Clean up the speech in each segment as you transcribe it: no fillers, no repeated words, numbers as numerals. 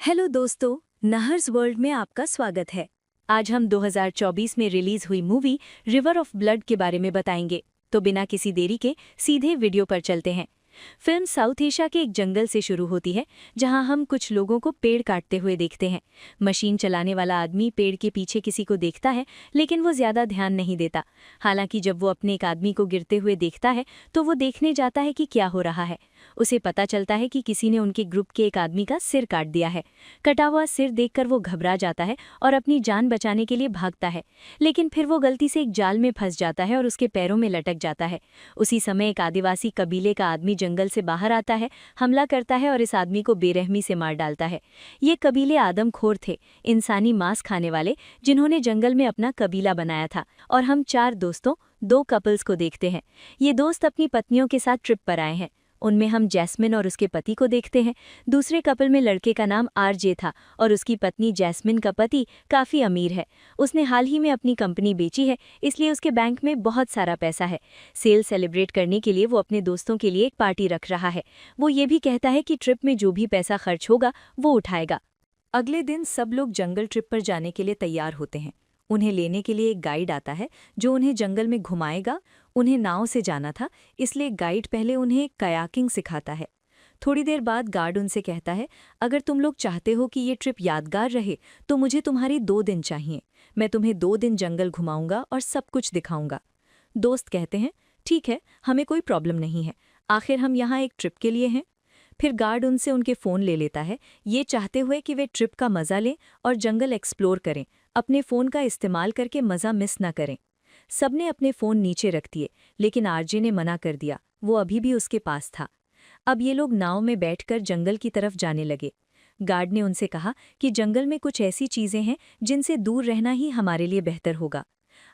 Hello दोस्तों, नहर्स world में आपका स्वागत है। आज हम 2024 में रिलीज हुई मूवी रिवर ऑफ ब्लड के बारे में बताएंगे। तो बिना किसी देरी के सीधे वीडियो पर चलते हैं। फिल्म साउथ एशिया के एक जंगल से शुरू होती है, जहां हम कुछ लोगों को पेड़ काटते हुए देखते हैं। मशीन चलाने वाला आदमी पेड़ के पीछे किसी को देखता है, लेकिन वो ज्यादा ध्यान नहीं देता। हालांकि जब वो अपने एक आदमी को गिरते हुए देखता है, तो वो देखने जाता है कि क्या हो रहा है। उसे पता चलता है कि किसी ने उनके ग्रुप के एक आदमी का सिर काट दिया है। कटा हुआ सिर देखकर वो घबरा जाता है और अपनी जान बचाने के लिए भागता है, लेकिन फिर वो गलती से एक जाल में फंस जाता है और उसके पैरों में लटक जाता है। उसी समय एक आदिवासी कबीले का आदमी जंगल से बाहर आता है, हमला करता है और इस आदमी को बेरहमी से मार डालता है। ये कबीले आदमखोर थे, इंसानी मांस खाने वाले, जिन्होंने जंगल में अपना कबीला बनाया था। और हम चार दोस्तों, दो कपल्स को देखते हैं। ये दोस्त अपनी पत्नियों के साथ ट्रिप पर आए हैं। उनमें हम जैस्मिन और उसके पति को देखते हैं। दूसरे कपल में लड़के का नाम आरजे था और उसकी पत्नी जैस्मिन का पति काफ़ी अमीर है। उसने हाल ही में अपनी कंपनी बेची है, इसलिए उसके बैंक में बहुत सारा पैसा है। सेल सेलिब्रेट करने के लिए वो अपने दोस्तों के लिए एक पार्टी रख रहा है। वो ये भी कहता है कि ट्रिप में जो भी पैसा खर्च होगा वो उठाएगा। अगले दिन सब लोग जंगल ट्रिप पर जाने के लिए तैयार होते हैं। उन्हें लेने के लिए एक गाइड आता है जो उन्हें जंगल में घुमाएगा। उन्हें नाव से जाना था, इसलिए गाइड पहले उन्हें कयाकिंग सिखाता है। थोड़ी देर बाद गार्ड उनसे कहता है, अगर तुम लोग चाहते हो कि ये ट्रिप यादगार रहे तो मुझे तुम्हारी 2 दिन चाहिए। मैं तुम्हें 2 दिन जंगल घुमाऊंगा और सब कुछ दिखाऊंगा। दोस्त कहते हैं, ठीक है, हमें कोई प्रॉब्लम नहीं है, आखिर हम यहाँ एक ट्रिप के लिए हैं। फिर गार्ड उनसे उनके फ़ोन ले लेता है, ये चाहते हुए कि वे ट्रिप का मज़ा लें और जंगल एक्सप्लोर करें। अपने फ़ोन का इस्तेमाल करके मज़ा मिस ना करें। सबने अपने फ़ोन नीचे रख दिए, लेकिन आरजे ने मना कर दिया, वो अभी भी उसके पास था। अब ये लोग नाव में बैठकर जंगल की तरफ जाने लगे। गार्ड ने उनसे कहा कि जंगल में कुछ ऐसी चीज़ें हैं जिनसे दूर रहना ही हमारे लिए बेहतर होगा।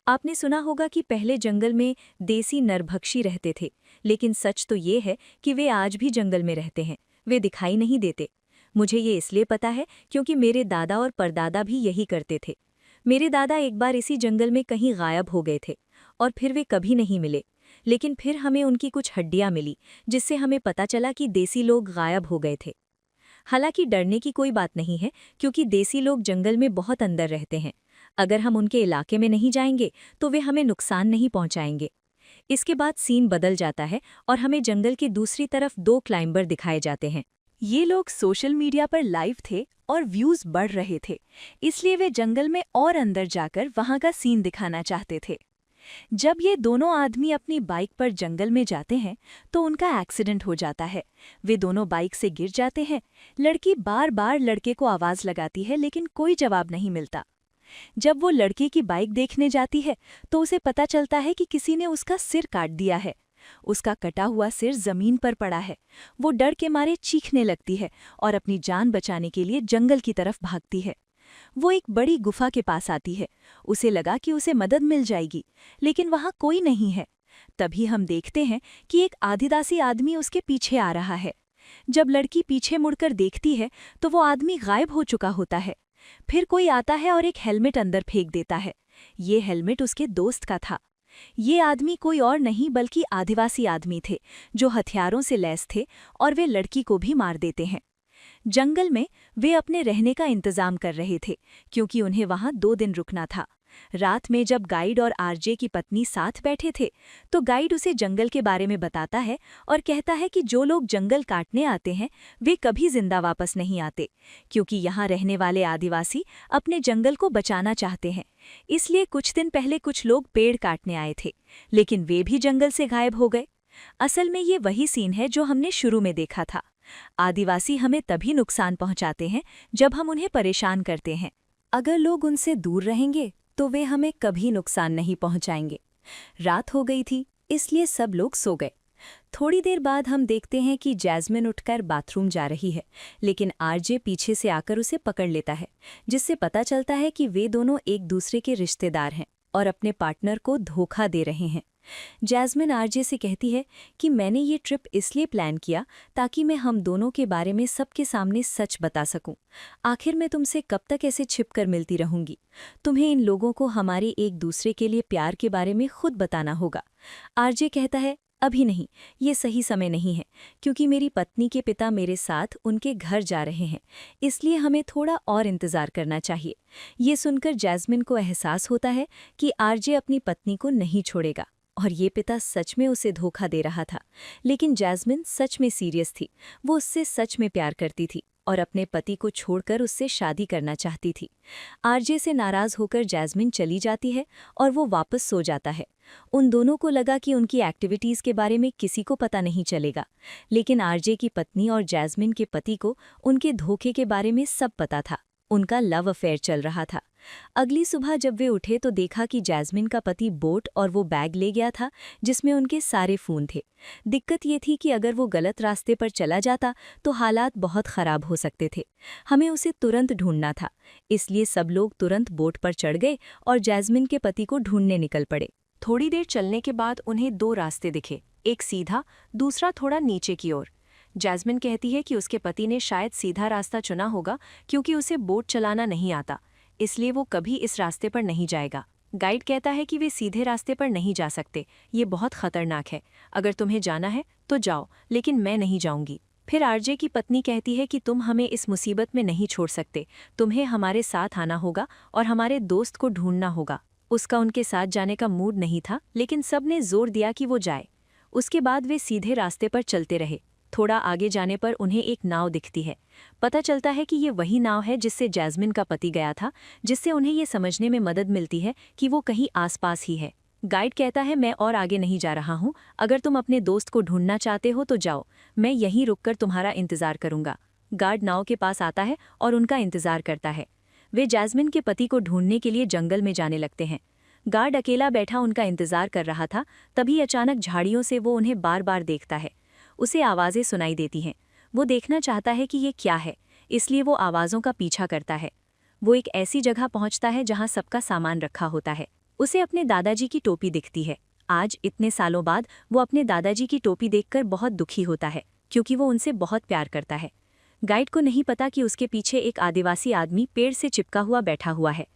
आपने सुना होगा कि पहले जंगल में देसी नरभक्षी रहते थे, लेकिन सच तो ये है कि वे आज भी जंगल में रहते हैं। वे दिखाई नहीं देते। मुझे ये इसलिए पता है क्योंकि मेरे दादा और परदादा भी यही करते थे। मेरे दादा एक बार इसी जंगल में कहीं गायब हो गए थे और फिर वे कभी नहीं मिले। लेकिन फिर हमें उनकी कुछ हड्डियां मिली, जिससे हमें पता चला कि देसी लोग गायब हो गए थे। हालांकि डरने की कोई बात नहीं है, क्योंकि देसी लोग जंगल में बहुत अंदर रहते हैं। अगर हम उनके इलाके में नहीं जाएंगे तो वे हमें नुकसान नहीं पहुंचाएंगे। इसके बाद सीन बदल जाता है और हमें जंगल की दूसरी तरफ 2 क्लाइंबर दिखाए जाते हैं। ये लोग सोशल मीडिया पर लाइव थे और व्यूज बढ़ रहे थे, इसलिए वे जंगल में और अंदर जाकर वहां का सीन दिखाना चाहते थे। जब ये दोनों आदमी अपनी बाइक पर जंगल में जाते हैं तो उनका एक्सीडेंट हो जाता है। वे दोनों बाइक से गिर जाते हैं। लड़की बार बार लड़के को आवाज लगाती है, लेकिन कोई जवाब नहीं मिलता। जब वो लड़के की बाइक देखने जाती है तो उसे पता चलता है कि किसी ने उसका सिर काट दिया है। उसका कटा हुआ सिर जमीन पर पड़ा है। वो डर के मारे चीखने लगती है और अपनी जान बचाने के लिए जंगल की तरफ भागती है। वो एक बड़ी गुफा के पास आती है। उसे लगा कि उसे मदद मिल जाएगी, लेकिन वहां कोई नहीं है। तभी हम देखते हैं कि एक आदिवासी आदमी उसके पीछे आ रहा है। जब लड़की पीछे मुड़कर देखती है तो वो आदमी गायब हो चुका होता है। फिर कोई आता है और एक हेलमेट अंदर फेंक देता है। ये हेलमेट उसके दोस्त का था। ये आदमी कोई और नहीं बल्कि आदिवासी आदमी थे, जो हथियारों से लैस थे और वे लड़की को भी मार देते हैं। जंगल में वे अपने रहने का इंतजाम कर रहे थे, क्योंकि उन्हें वहां 2 दिन रुकना था। रात में जब गाइड और आरजे की पत्नी साथ बैठे थे तो गाइड उसे जंगल के बारे में बताता है और कहता है कि जो लोग जंगल काटने आते हैं वे कभी जिंदा वापस नहीं आते, क्योंकि यहाँ रहने वाले आदिवासी अपने जंगल को बचाना चाहते हैं। इसलिए कुछ दिन पहले कुछ लोग पेड़ काटने आए थे, लेकिन वे भी जंगल से गायब हो गए। असल में ये वही सीन है जो हमने शुरू में देखा था। आदिवासी हमें तभी नुकसान पहुंचाते हैं जब हम उन्हें परेशान करते हैं। अगर लोग उनसे दूर रहेंगे तो वे हमें कभी नुकसान नहीं पहुंचाएंगे। रात हो गई थी, इसलिए सब लोग सो गए। थोड़ी देर बाद हम देखते हैं कि जैस्मिन उठकर बाथरूम जा रही है, लेकिन आरजे पीछे से आकर उसे पकड़ लेता है, जिससे पता चलता है कि वे दोनों एक दूसरे के रिश्तेदार हैं और अपने पार्टनर को धोखा दे रहे हैं। जैस्मिन आरजे से कहती है कि मैंने ये ट्रिप इसलिए प्लान किया ताकि मैं हम दोनों के बारे में सबके सामने सच बता सकूं। आखिर मैं तुमसे कब तक ऐसे छिपकर मिलती रहूंगी? तुम्हें इन लोगों को हमारे एक दूसरे के लिए प्यार के बारे में खुद बताना होगा। आरजे कहता है, अभी नहीं, ये सही समय नहीं है, क्योंकि मेरी पत्नी के पिता मेरे साथ उनके घर जा रहे हैं, इसलिए हमें थोड़ा और इंतज़ार करना चाहिए। ये सुनकर जैस्मिन को एहसास होता है कि आरजे अपनी पत्नी को नहीं छोड़ेगा और ये पिता सच में उसे धोखा दे रहा था। लेकिन जैस्मिन सच में सीरियस थी, वो उससे सच में प्यार करती थी और अपने पति को छोड़कर उससे शादी करना चाहती थी। आरजे से नाराज़ होकर जैस्मिन चली जाती है और वो वापस सो जाता है। उन दोनों को लगा कि उनकी एक्टिविटीज़ के बारे में किसी को पता नहीं चलेगा, लेकिन आरजे की पत्नी और जैस्मिन के पति को उनके धोखे के बारे में सब पता था। उनका लव अफेयर चल रहा था। अगली सुबह जब वे उठे तो देखा कि जैस्मिन का पति बोट और वो बैग ले गया था जिसमें उनके सारे फ़ोन थे। दिक्कत ये थी कि अगर वो गलत रास्ते पर चला जाता तो हालात बहुत ख़राब हो सकते थे। हमें उसे तुरंत ढूंढना था, इसलिए सब लोग तुरंत बोट पर चढ़ गए और जैस्मिन के पति को ढूंढने निकल पड़े। थोड़ी देर चलने के बाद उन्हें दो रास्ते दिखे, एक सीधा, दूसरा थोड़ा नीचे की ओर। जैस्मिन कहती है कि उसके पति ने शायद सीधा रास्ता चुना होगा क्योंकि उसे बोट चलाना नहीं आता, इसलिए वो कभी इस रास्ते पर नहीं जाएगा। गाइड कहता है कि वे सीधे रास्ते पर नहीं जा सकते, ये बहुत खतरनाक है। अगर तुम्हें जाना है तो जाओ, लेकिन मैं नहीं जाऊंगी। फिर आरजे की पत्नी कहती है कि तुम हमें इस मुसीबत में नहीं छोड़ सकते, तुम्हें हमारे साथ आना होगा और हमारे दोस्त को ढूंढना होगा। उसका उनके साथ जाने का मूड नहीं था, लेकिन सब ने जोर दिया कि वो जाए। उसके बाद वे सीधे रास्ते पर चलते रहे। थोड़ा आगे जाने पर उन्हें एक नाव दिखती है। पता चलता है कि ये वही नाव है जिससे जैस्मिन का पति गया था, जिससे उन्हें ये समझने में मदद मिलती है कि वो कहीं आसपास ही है। गाइड कहता है, मैं और आगे नहीं जा रहा हूँ, अगर तुम अपने दोस्त को ढूंढना चाहते हो तो जाओ, मैं यहीं रुककर तुम्हारा इंतजार करूंगा। गार्ड नाव के पास आता है और उनका इंतजार करता है। वे जैस्मिन के पति को ढूंढने के लिए जंगल में जाने लगते हैं। गार्ड अकेला बैठा उनका इंतजार कर रहा था, तभी अचानक झाड़ियों से वो उन्हें बार बार देखता है। उसे आवाज़ें सुनाई देती हैं। वो देखना चाहता है कि ये क्या है, इसलिए वो आवाज़ों का पीछा करता है। वो एक ऐसी जगह पहुंचता है जहां सबका सामान रखा होता है। उसे अपने दादाजी की टोपी दिखती है। आज इतने सालों बाद वो अपने दादाजी की टोपी देखकर बहुत दुखी होता है, क्योंकि वो उनसे बहुत प्यार करता है। गाइड को नहीं पता कि उसके पीछे एक आदिवासी आदमी पेड़ से चिपका हुआ बैठा हुआ है।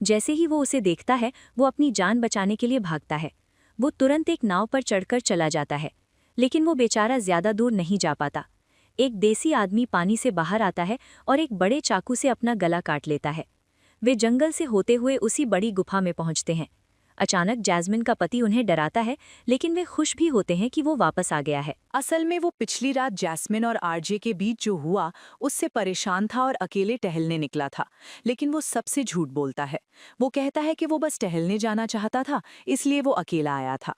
जैसे ही वो उसे देखता है, वो अपनी जान बचाने के लिए भागता है। वो तुरंत एक नाव पर चढ़कर चला जाता है, लेकिन वो बेचारा ज्यादा दूर नहीं जा पाता। एक देसी आदमी पानी से बाहर आता है और एक बड़े चाकू से अपना गला काट लेता है। वे जंगल से होते हुए उसी बड़ी गुफा में पहुंचते हैं। अचानक जैस्मिन का पति उन्हें डराता है, लेकिन वे खुश भी होते हैं कि वो वापस आ गया है। असल में वो पिछली रात जैस्मिन और आरजे के बीच जो हुआ उससे परेशान था और अकेले टहलने निकला था, लेकिन वो सबसे झूठ बोलता है। वो कहता है कि वो बस टहलने जाना चाहता था, इसलिए वो अकेला आया था।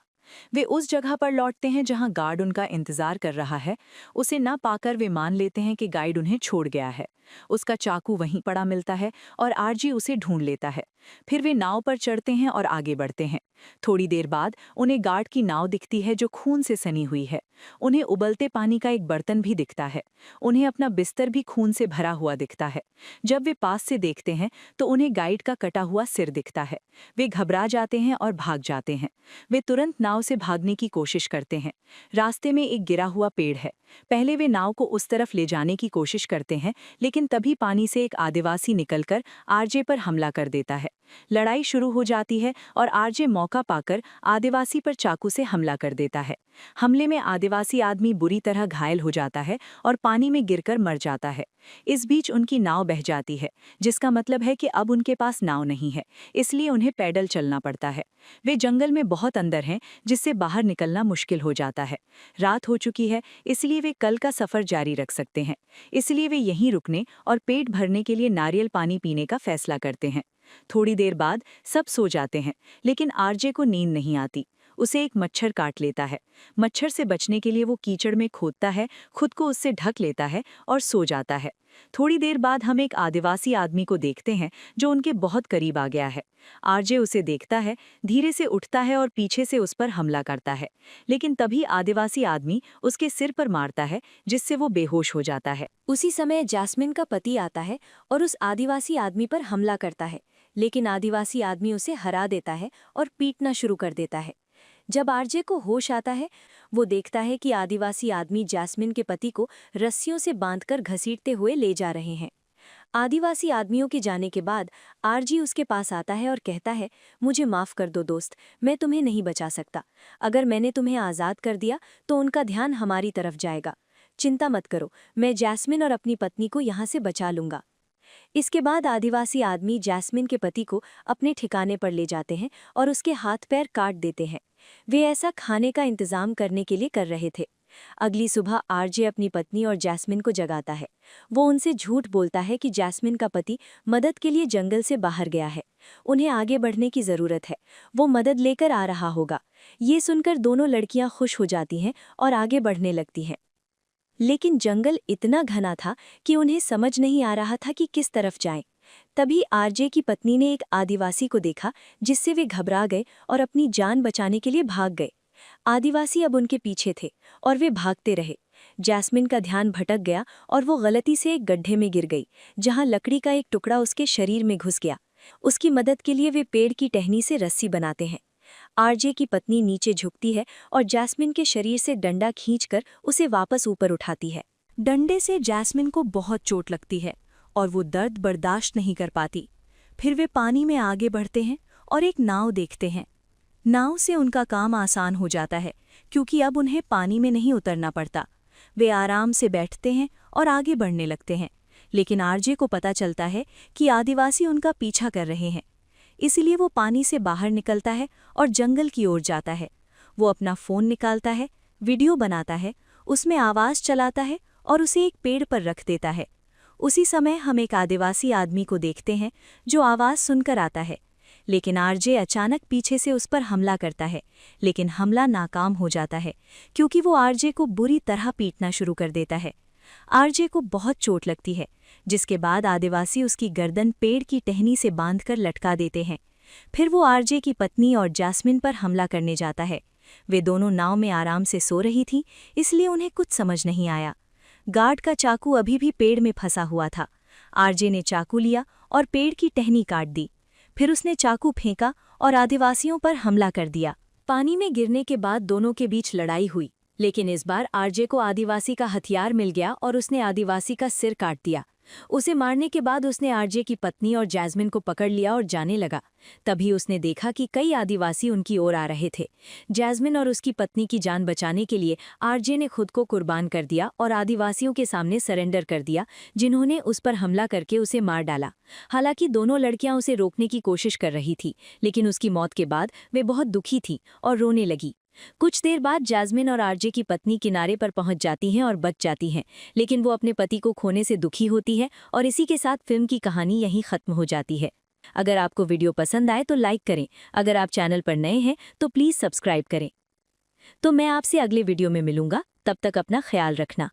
वे उस जगह पर लौटते हैं जहां गार्ड उनका इंतजार कर रहा है। उसे ना पाकर वे मान लेते हैं कि गाइड उन्हें छोड़ गया है। उसका चाकू वहीं पड़ा मिलता है और आरजी उसे ढूंढ लेता है। फिर वे नाव पर चढ़ते हैं और आगे बढ़ते हैं। थोड़ी देर बाद उन्हें गार्ड की नाव दिखती है जो खून से सनी हुई है। उन्हें उबलते पानी का एक बर्तन भी दिखता है। उन्हें अपना बिस्तर भी खून से भरा हुआ दिखता है। जब वे पास से देखते हैं तो उन्हें गाइड का कटा हुआ सिर दिखता है। वे घबरा जाते हैं और भाग जाते हैं। वे तुरंत नाव से भागने की कोशिश करते हैं। रास्ते में एक गिरा हुआ पेड़ है। पहले वे नाव को उस तरफ ले जाने की कोशिश करते हैं, लेकिन तभी पानी से एक आदिवासी निकलकर आरजे पर हमला कर देता है। लड़ाई शुरू हो जाती है और आरजे मौका पाकर आदिवासी पर चाकू से हमला कर देता है। हमले में आदिवासी आदमी बुरी तरह घायल हो जाता है और पानी में गिरकर मर जाता है। इस बीच उनकी नाव बह जाती है, जिसका मतलब है कि अब उनके पास नाव नहीं है, इसलिए उन्हें पैदल चलना पड़ता है। वे जंगल में बहुत अंदर हैं, जिससे बाहर निकलना मुश्किल हो जाता है। रात हो चुकी है, इसलिए वे कल का सफर जारी रख सकते हैं। इसलिए वे यहीं रुकने और पेट भरने के लिए नारियल पानी पीने का फैसला करते हैं। थोड़ी देर बाद सब सो जाते हैं, लेकिन आरजे को नींद नहीं आती। उसे एक मच्छर काट लेता है। मच्छर से बचने के लिए वो कीचड़ में खोदता है, खुद को उससे ढक लेता है और सो जाता है। थोड़ी देर बाद हम एक आदिवासी आदमी को देखते हैं जो उनके बहुत करीब आ गया है। आरजे उसे देखता है, धीरे से उठता है और पीछे से उस पर हमला करता है, लेकिन तभी आदिवासी आदमी उसके सिर पर मारता है, जिससे वो बेहोश हो जाता है। उसी समय जैस्मिन का पति आता है और उस आदिवासी आदमी पर हमला करता है, लेकिन आदिवासी आदमी उसे हरा देता है और पीटना शुरू कर देता है। जब आरजे को होश आता है, वो देखता है कि आदिवासी आदमी जैस्मिन के पति को रस्सियों से बांधकर घसीटते हुए ले जा रहे हैं। आदिवासी आदमियों के जाने के बाद आरजी उसके पास आता है और कहता है, मुझे माफ़ कर दो दोस्त, मैं तुम्हें नहीं बचा सकता। अगर मैंने तुम्हें आज़ाद कर दिया तो उनका ध्यान हमारी तरफ जाएगा। चिंता मत करो, मैं जैस्मिन और अपनी पत्नी को यहाँ से बचा लूँगा। इसके बाद आदिवासी आदमी जैस्मिन के पति को अपने ठिकाने पर ले जाते हैं और उसके हाथ पैर काट देते हैं। वे ऐसा खाने का इंतजाम करने के लिए कर रहे थे। अगली सुबह आरजे अपनी पत्नी और जैस्मिन को जगाता है। वो उनसे झूठ बोलता है कि जैस्मिन का पति मदद के लिए जंगल से बाहर गया है, उन्हें आगे बढ़ने की ज़रूरत है, वो मदद लेकर आ रहा होगा। ये सुनकर दोनों लड़कियां खुश हो जाती हैं और आगे बढ़ने लगती हैं। लेकिन जंगल इतना घना था कि उन्हें समझ नहीं आ रहा था कि किस तरफ जाएं। तभी आरजे की पत्नी ने एक आदिवासी को देखा, जिससे वे घबरा गए और अपनी जान बचाने के लिए भाग गए। आदिवासी अब उनके पीछे थे और वे भागते रहे। जैस्मिन का ध्यान भटक गया और वो गलती से एक गड्ढे में गिर गई, जहां लकड़ी का एक टुकड़ा उसके शरीर में घुस गया। उसकी मदद के लिए वे पेड़ की टहनी से रस्सी बनाते हैं। आरजे की पत्नी नीचे झुकती है और जैस्मिन के शरीर से डंडा खींचकर उसे वापस ऊपर उठाती है। डंडे से जैस्मिन को बहुत चोट लगती है और वो दर्द बर्दाश्त नहीं कर पाती। फिर वे पानी में आगे बढ़ते हैं और एक नाव देखते हैं। नाव से उनका काम आसान हो जाता है, क्योंकि अब उन्हें पानी में नहीं उतरना पड़ता। वे आराम से बैठते हैं और आगे बढ़ने लगते हैं। लेकिन आरजे को पता चलता है कि आदिवासी उनका पीछा कर रहे हैं। इसलिए वो पानी से बाहर निकलता है और जंगल की ओर जाता है। वो अपना फ़ोन निकालता है, वीडियो बनाता है, उसमें आवाज़ चलाता है और उसे एक पेड़ पर रख देता है। उसी समय हम एक आदिवासी आदमी को देखते हैं जो आवाज़ सुनकर आता है। लेकिन आरजे अचानक पीछे से उस पर हमला करता है, लेकिन हमला नाकाम हो जाता है, क्योंकि वो आरजे को बुरी तरह पीटना शुरू कर देता है। आरजे को बहुत चोट लगती है, जिसके बाद आदिवासी उसकी गर्दन पेड़ की टहनी से बांधकर लटका देते हैं। फिर वो आरजे की पत्नी और जैस्मिन पर हमला करने जाता है। वे दोनों नाव में आराम से सो रही थीं, इसलिए उन्हें कुछ समझ नहीं आया। गार्ड का चाकू अभी भी पेड़ में फंसा हुआ था। आरजे ने चाकू लिया और पेड़ की टहनी काट दी। फिर उसने चाकू फेंका और आदिवासियों पर हमला कर दिया। पानी में गिरने के बाद दोनों के बीच लड़ाई हुई, लेकिन इस बार आरजे को आदिवासी का हथियार मिल गया और उसने आदिवासी का सिर काट दिया। उसे मारने के बाद उसने आरजे की पत्नी और जैस्मिन को पकड़ लिया और जाने लगा। तभी उसने देखा कि कई आदिवासी उनकी ओर आ रहे थे। जैस्मिन और उसकी पत्नी की जान बचाने के लिए आरजे ने खुद को कुर्बान कर दिया और आदिवासियों के सामने सरेंडर कर दिया, जिन्होंने उस पर हमला करके उसे मार डाला। हालांकि दोनों लड़कियां उसे रोकने की कोशिश कर रही थी, लेकिन उसकी मौत के बाद वे बहुत दुखी थीं और रोने लगी। कुछ देर बाद जैस्मिन और आरजे की पत्नी किनारे पर पहुंच जाती हैं और बच जाती हैं, लेकिन वो अपने पति को खोने से दुखी होती है और इसी के साथ फिल्म की कहानी यहीं खत्म हो जाती है। अगर आपको वीडियो पसंद आए तो लाइक करें। अगर आप चैनल पर नए हैं तो प्लीज़ सब्सक्राइब करें। तो मैं आपसे अगले वीडियो में मिलूंगा, तब तक अपना ख्याल रखना।